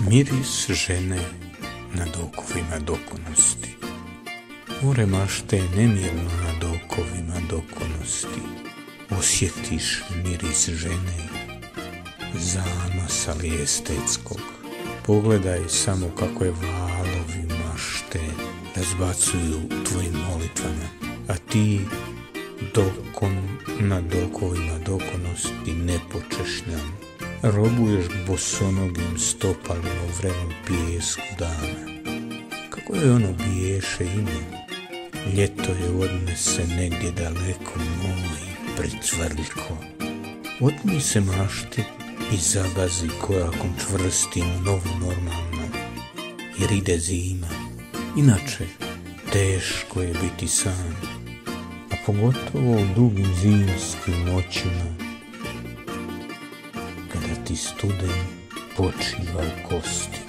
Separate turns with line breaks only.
Miris žene nad okovima dokonosti. More mašte nemirno nad okovima dokonosti. Osjetiš miris žene, zamasa li estetskog. Pogledaj samo kako je valovi mašte razbacuju tvojim molitvama, a ti dokon nad okovima dokonosti nepočešnjan. Robuješ bosonogim stopalima u vremenu pijesku dana. Kako je ono biješe ime? Ljeto je odnese negdje daleko, moj pricvrljko. Otmi se mašti i zagazi korakom čvrstim novu normalno, jer ide zima. Inače, teško je biti sam, a pogotovo u dugim zimskim noćima, kada ti studen počiva u kosti.